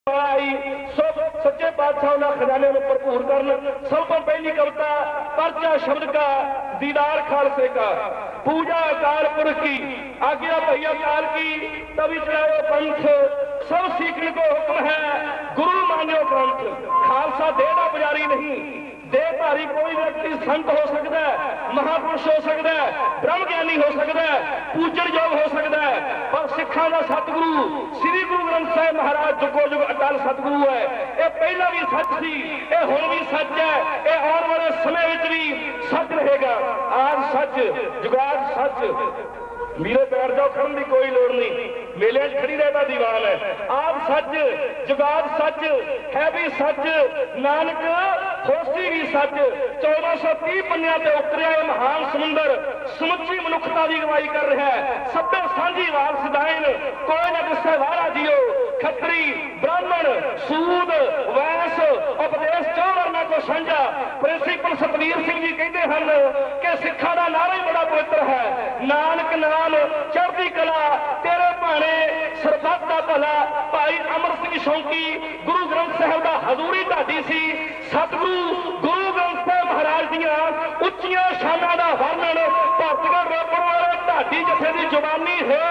आई सब सच्चे बादशाह ना खजाने में भरपूर करन। सब तो पहली कविता पर्चा शब्द का दीदार खालसे का, पूजा अकाल पुरख की, आज्ञा भैया काल की, तभी चलाओ पंथ, सब सीखने को हुक्म है, गुरु मान्यो ग्रंथ। खालसा देना पुजारी नहीं, देहधारी कोई व्यक्ति संत हो सकता है, महापुरुष हो सकता है, ब्रह्म ज्ञानी हो सकता है, पूजन योग हो सकता है, पर सिखा का सतगुरु श्री गुरु ग्रंथ साहिब महाराज जुगो जुग अटल सतगुरु है। ये पहला भी सच सी, ये हुण भी सच है, ये आने वाले समय में भी सच रहेगा। आज सच, जुगाड़ सच, मेरे बैठ जाओ खड़न की कोई लोड़ नहीं, मेले खड़ी रहता दीवान है। आप सच, जुगाड़ सच है भी सच, नानक होसी भी सच। 1430 पन्नियां ते उतरिया ये महान समुंदर समुची मनुखता की अगवाई कर रहा है। सभ्य सांझी वारस दाइन कोई ना किसे वारा जियो, खत्री ब्राह्मण सूद वैस उपदेश चौवरना को साझा। प्रिंसीपल सतवीर सिंह जी कहते हैं कि सिखा का नारा ही बड़ा पवित्र है, नानक नाम चढ़ती कला तेरे भाने सरबत का भला। भाई अमर सिंह शौकी गुरु ग्रंथ साहिब का हजूरी ढाडी सी। सतगुरु गुरु ग्रंथ साहिब महाराज दियां उच्चियां शानां दा वर्णन भरतगढ़ रोपड़ वाले ढाडी जथे की जुबानी है।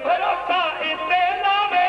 भरोसा इसे नावे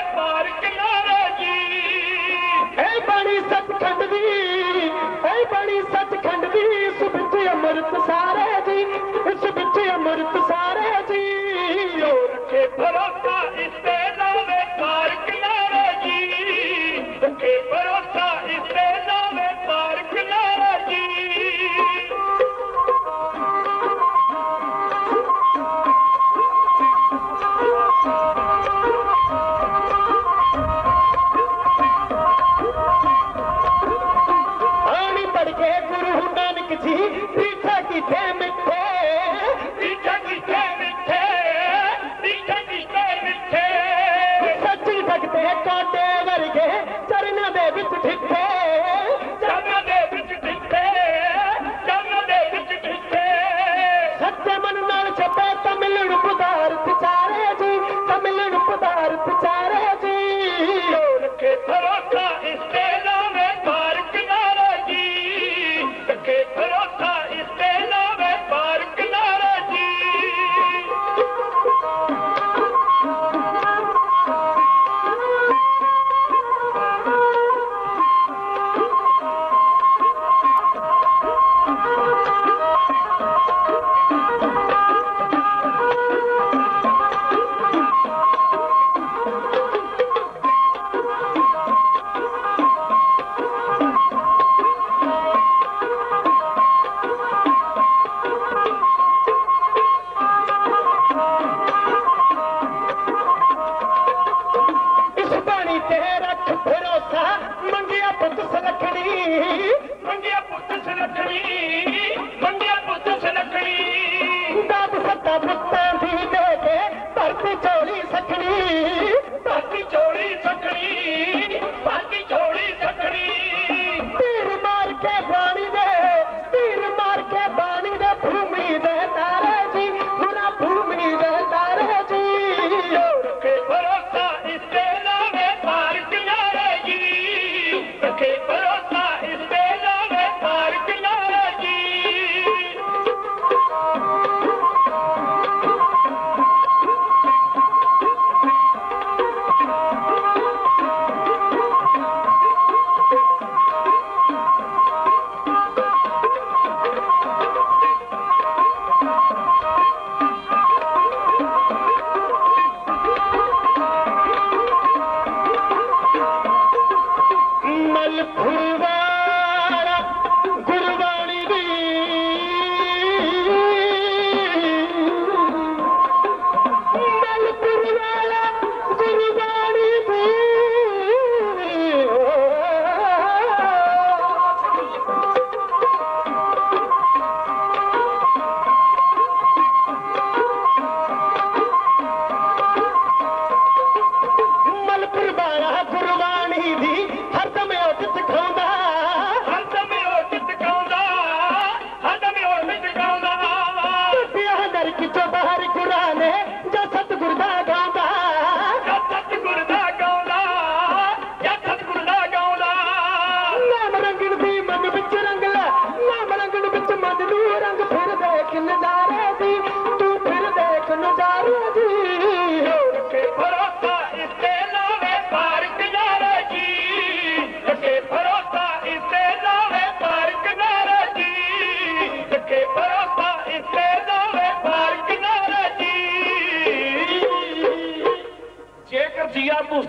सकते कांटे वर्गे चरणों दे विच ठिठे चरणों दे विच ठिठे चरणों दे विच ठिठे सच्चे मन नाल छपे तमिलन पदार्थ चारे जी तमिलन पदार्थ चारे जी रखे भरोसा इस तेला में पार किनारा जी रखे भरोसा इस तेला में पार किनारा जी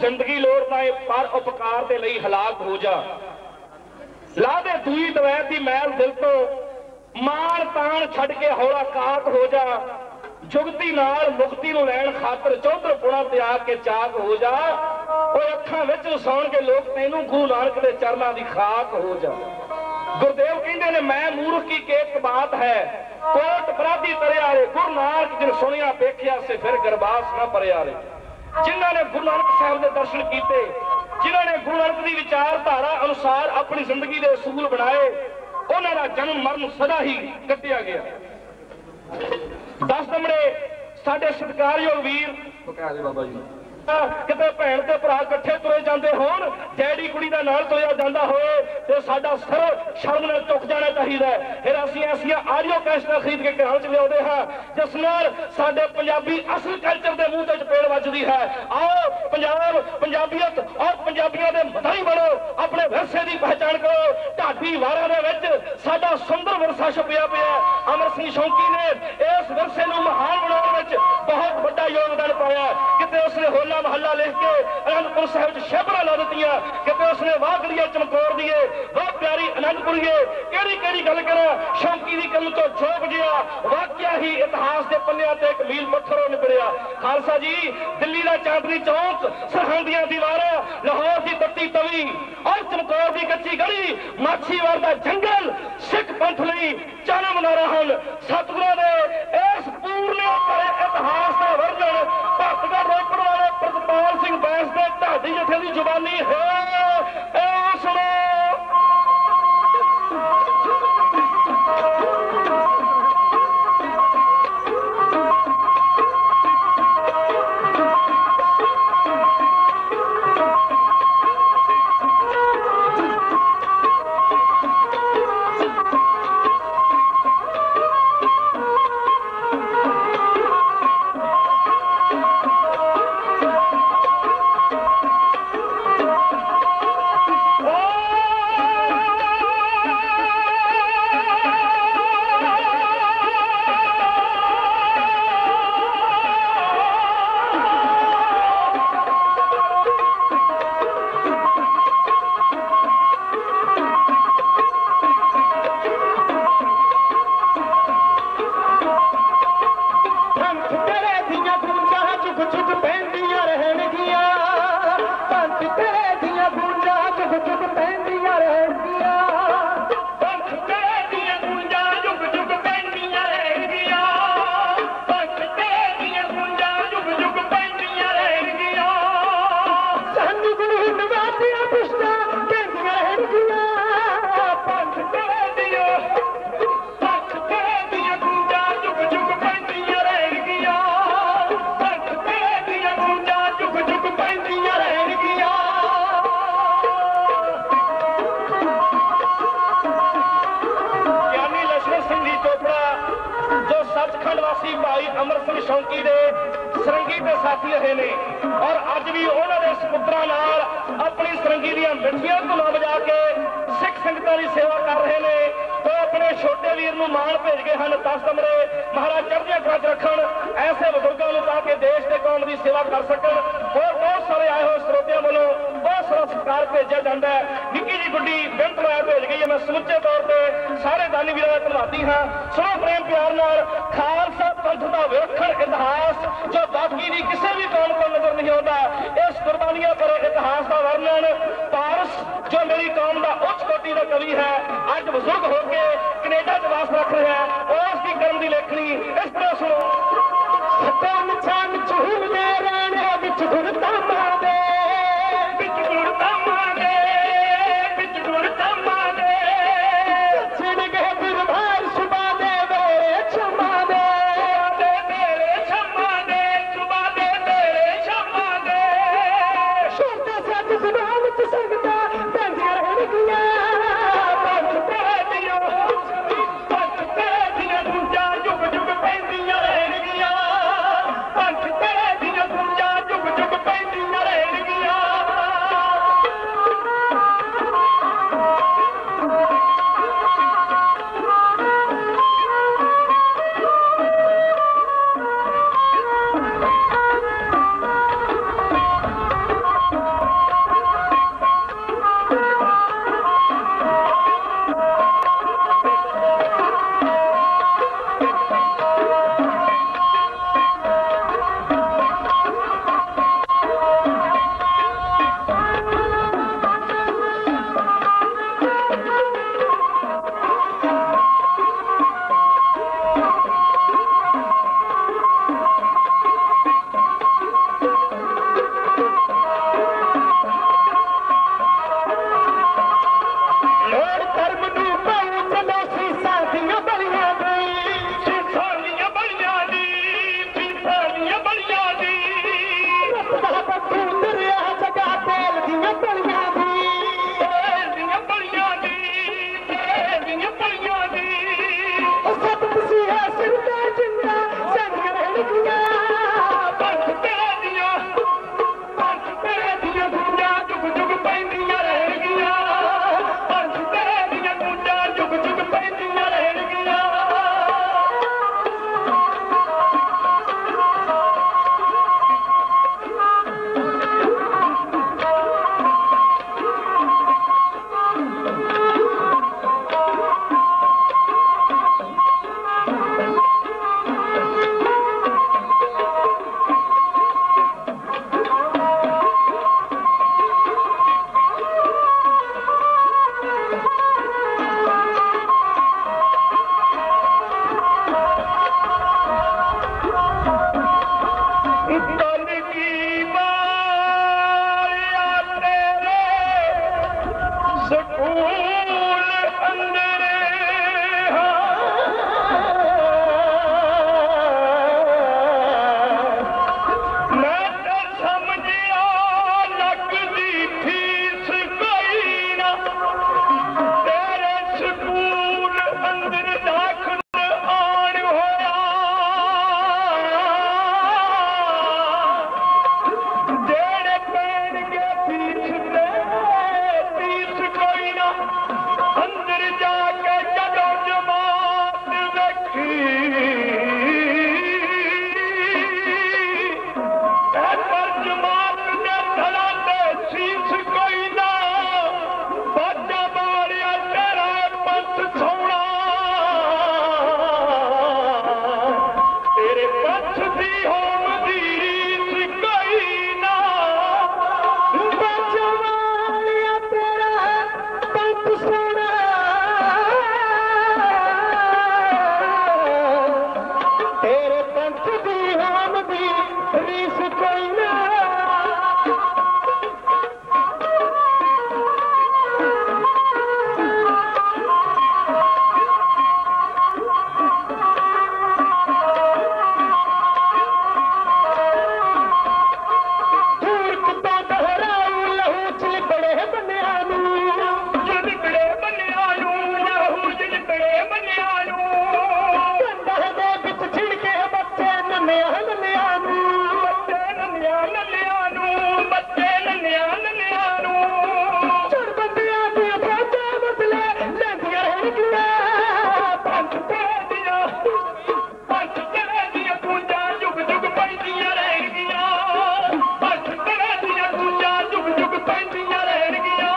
जिंदगी लोड़दा है पर उपकार के लिए हलाक हो जा ला दे दूई दवैत की मैल दिल तो माण ताण छड़ के हौला काक हो जा जुगती नाल मुक्ति नूं लैण खातर चौधर पुणा त्याग के चाक हो जा और अखां विच वसाउण के लोग तैनूं गुरु नानक दे चरनां दी खाक हो जा गुरदेव कहंदे ने मैं मूर्ख की केत बात है कोट अपराधी तरिया रे गुरु नानक जिन सुनिया पेखिया से फिर गरबास ना परिया रे जिन्होंने गुरु नानक साहब के दर्शन किए जिन्होंने गुरु नानक की विचारधारा अनुसार अपनी जिंदगी के असूल बनाए उन्होंने जन्म मरण सदा ही कटिया गया 10 दमड़े साडे सत्कारयोग वीर बाबा जी किते भैन ते भरा इकट्ठे तुरे जाते होण डैडी कुड़ी दा नाल तुरिया जांदा होए ते साडा सिर शर्म नाल झुक जाना चाहिए फिर असीं ऐसियां आडियो कैसेटां खरीद के घर च लियाउंदे हां जिस नाल साडे पंजाबी असल कल्चर दे मूंह ते चपेड़ वजदी है आओ पंजाब पंजाबीयत और पंजाबियों दे मधाई बनो अपने विरसे की पहचान करो ढाडी वारा दे विच साडा सुंदर विरसा छुपिया पिया अमर सिंह शौकी ने इस विरसे नूं महान बनाउण विच बहुत बड़ा योगदान पाया किते उसने होला महला लिख के आनंदपुर साहिब शहबरा ला दित्तियां किते उसने वागड़िया चमकौर दिए वाह प्यारी आनंदपुरीए केड़ी केड़ी गल करा शौकी दी कलम तो झोंक गया वाकया ही इतिहास के पन्नियां ते एक मील पत्थरों निबड़िया खालसा जी दिल्ली का चांदनी चौक सरहद दी दीवारां लाहौर की बत्ती तवी और चमकौर की कच्ची गली माछीवाड़ का जंगल सिख पंथ लई चाना मनारा हन सतगुरां दे इस पूर्ण इतिहास का वर्णन भगतगढ़ रोपड़ वाले प्रतपाल सिंह बैस के ਤੁਹਾਡੀ ਜਥੇ ਦੀ ਜ਼ੁਬਾਨੀ ਹੈ ਇਹ ਸੁਣੋ। भाई अमर सिंह शौकी दे सरंगी के साथी रहे ने और अज भी उन्होंने सपुत्रा नाल अपनी सरंगी दी मिठियां धुनां बजा के सिख संगतां दी सेवा कर रहे ने। तो अपने छोटे वीर नूं माण भेज गए हैं 10 कमरे महाराज चढ़दियां कला च रखण ऐसे बजुर्गों नूं ताकि देश ते कौम दी सेवा कर सकन। और बहुत सारे आए हुए स्रोतियां वालों बहुत सारा सत्कार भेजा जाता है। निक्की जी गुड्डी बेंत लै भेज गई है। मैं समुचे तौर पर सारे दानी वीरां दा धन्नवादी हाँ। सुनो प्रेम प्यार नाल खालसा पंथ दा विलखण इतिहास जो बाकी दी किसी भी कौम को नजर नहीं आता। इस कुर्बानियां पर इतिहास का वर्णन पारस जो मेरी कौम का उच्च कोटि का कवि है अज बुजुर्ग होके कनेडा च वास रख रहे हैं और उसकी कर्म की लेखनी इस तरह सुनो। पैंदियां रहणगियां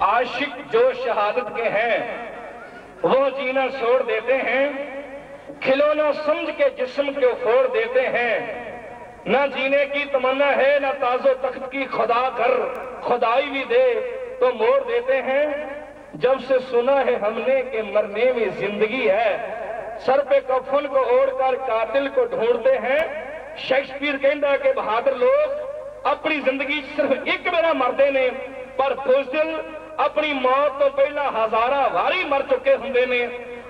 आशिक जो शहादत के हैं वो जीना छोड़ देते हैं, खिलौना समझ के जिस्म को फोड़ देते हैं। ना जीने की तमन्ना है ना ताजो तख्त की खुदा घर खुदाई भी दे तो मोड़ देते हैं। जब से सुना है हमने कि मरने में जिंदगी है, सर पे कफन को ओढ़कर कातिल को ढूंढते हैं। शेक्सपियर कहता कि बहादुर लोग अपनी जिंदगी सिर्फ एक बेरा मरते ने, पर बुज़दिल अपनी मौत तो पहला हजारा वारी मर चुके होंगे ने।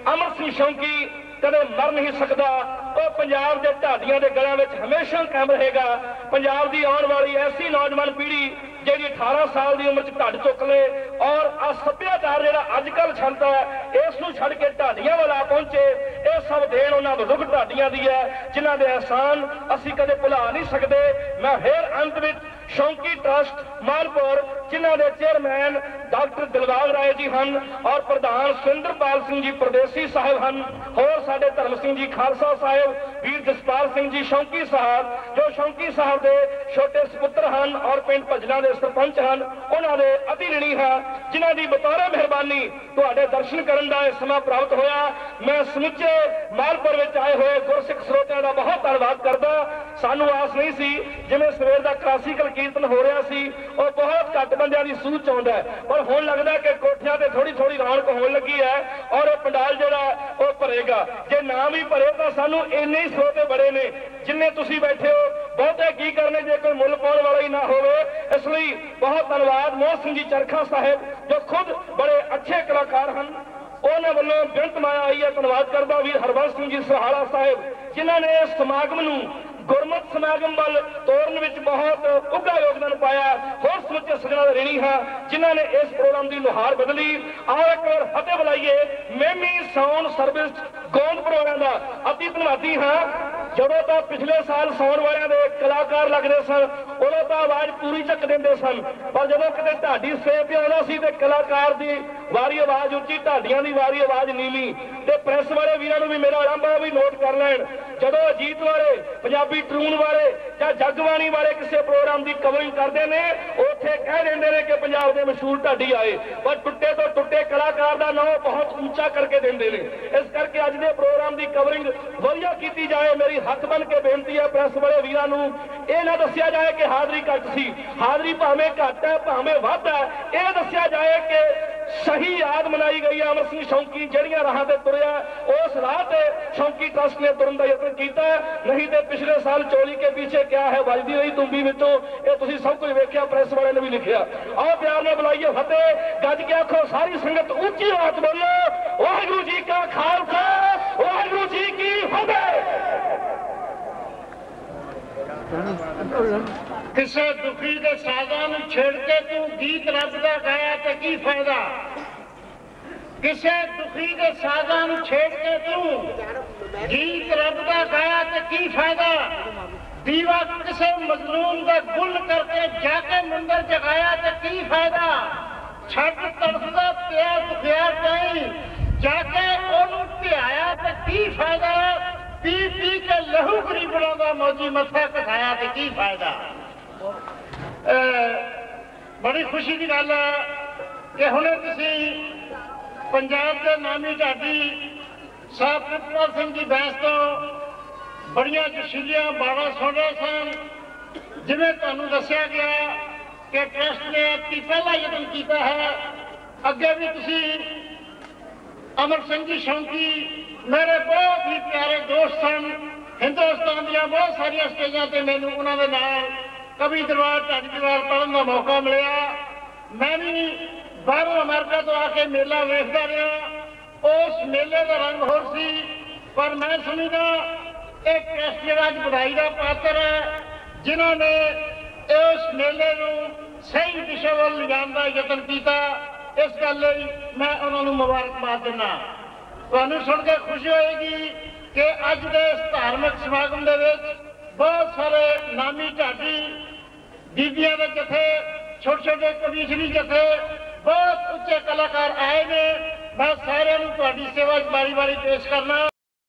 अमर सिंह शौकी कदे मर नहीं सकता, वो पंजाब के ढाडियां के गलों में हमेशा कायम रहेगा। पंजाब की आने वाली ऐसी नौजवान पीढ़ी जी 18 साल की उम्र च ढड चुक ले और आ सभ्याचार जो अजकल छलता है इसनूं छड़ के ढाडियां वाल आ पहुंचे, ये सब देन उन्होंने बजुर्ग ढाडियां दी है जिन्हां दे एहसान असीं कदे भुला नहीं सकते। मैं फिर अंत में शौकी ट्रस्ट मालपुर जिन्हां दे चेयरमैन डॉक्टर दिलबाग राय जी हैं और प्रधान सुरिंदरपाल सिंह जी परदेसी साहब हैं, होर साडे धर्म सिंह जी खालसा साहब, वीर जसपाल सिंह जी शौकी साहब जो शौकी साहब के छोटे सपुत्र हैं और पिंड भजना के सरपंच हैं, उन्होंने अति ऋणी हैं जिन्हां दी बतौर मेहरबानी तुहाडे दर्शन करन दा समा प्राप्त होया। मैं समुचे मालपुर में आए हुए गुरसिख स्रोतियां का बहुत धन्यवाद करदा। सानू आस नहीं सी जिवें सवेर दा क्लासिकल कीर्तन हो रहा सी और बहुत घट बंदियां दी सूह च आउंदा है, पर हुण लगदा है कि कोठियां ते थोड़ी थोड़ी रौनक होण लगी है और यह पंडाल जिहड़ा वो भरेगा। जे ना भी भरे तो सानू इन्ने ही स्रोते बड़े ने जिन्ने तुसीं बैठे हो, बहुते की करने जे कोई मुल पाउण वाला ही ना होवे। इसलिए बहुत धन्यवाद मोहन सिंह जी चरखा साहब जो खुद बड़े अच्छे कलाकार हैं, उन्होंने वालों बेनत माया आई है। धन्यवाद करता वीर हरबंस सिंह जी सहाड़ा साहब जिन्होंने इस समागम नूं गुरमत समागम वाल तोड़न विच बहुत उगा योगदान पाया। होर समुचे सजना ऋणी हाँ जिन्होंने इस प्रोग्राम की नुहार बदली। आओ एक बार फतेह बुलाइए मेमी साउंड सर्विस गोंदपुर का अति धन्यवादी हाँ। ਜਦੋਂ तो पिछले साल साउंड वालियां दे कलाकार लगते सन उदों तो आवाज पूरी झक देंदे सन, पर जदों किते ढाडी स्टेज ते आउंदा सी ते कलाकार दी वारी आवाज उच्ची ढाडियां दी वारी आवाज नीवी। ते प्रेस वाले वीरां नूं भी मेरा आरंभ भी नोट कर लैण, जदों अजीत वाले पंजाबी ट्रून वाले या जगबाणी वाले किसी प्रोग्राम की कवरिंग करते हैं उत्थे कह देंदे ने कि पंजाब के मशहूर ढाडी आए, पर टुटे तो टुटे कलाकार का नाम बहुत ऊंचा करके देंदे ने। इस करके अज के प्रोग्राम की कवरिंग वधिया की जाए। मेरी हथ बन के बेनती है प्रेस वाले वीरां नूं ये ना दस्सिया जाए कि हाजरी घट सी, हाजरी भावें घट है भावें वध है, यह दस्सिया जाए कि सही याद मनाई गई है। अमर सिंह शौकी जड़ियां राह से तुरया उस राह से शौकी ट्रस्ट ने तुरन का यत्न किया, नहीं तो पिछले साल चोली के पीछे क्या है बजती रही तुम्बी विचों, ये तुसीं सब कुछ वेख्या, प्रेस वाले ने भी लिखा। आओ प्यार में बुलाइए फतेह, गज के आखो सारी संगत ऊंची आवाज बोलो वाहिगुरू जी का खालसा वाहिगुरू जी की फतेह। किसी दुखी के साजा नूं छेड़ के तू गीत रब दा गाया तो की फायदा, किसी दुखी के साजा नूं छेड़ के तू गीत रब दा गाया तो की फायदा। दीवा किसी मजलूम का गुल करके जाके मंदिर जगाया तो की फायदा। छठ तड़फदा पिया दुखिया कहीं जाके ओनू धियाया तो की फायदा। पी पी के लहू गरीबों का मौजी मत्था कसाया तो की फायदा। बड़ी खुशी की गल है कि हुणे तुसी पंजाब के नामी ढाडी साहब कृपाल सिंह जी बैंस तो बड़िया जशीलियां बाड़ा सुन रहे सन। जिवें तुहानूं दस्सिया गया कि ट्रस्ट ने पहला यतन किया है। अगे भी तुसी अमर सिंह जी शौकी मेरे बहुत ही प्यारे दोस्त सन। हिंदुस्तान दियां बहुत सारिया स्टेजां ते मैनूं उन्हां दे नाल कवि दरबार ढाडी दरबार पढ़न का मौका मिलिया। मैं भी बाहरों अमेरिका तो आके मेला वेखदा रहा। उस मेले का रंग होर सी, पर मैं समझदा एक ट्रस्ट जिहड़ा अज बधाई का पात्र है, जिन्होंने इस मेले को सही दिशा वाल लिजाण का यतन किया। इस गल लई मैं उन्होंने मुबारकबाद देना। तुहानूं सुन के खुशी होएगी कि अज के इस धार्मिक समागम दे विच बहुत सारे नामी ढाडी बीबियां दे जथे, छोटे छोटे कबीसरी जथे, बहुत उच्चे कलाकार आए ने। मैं सारिਆਂ ਨੂੰ ਤੁਹਾਡੀ सेवा बारी बारी पेश करना।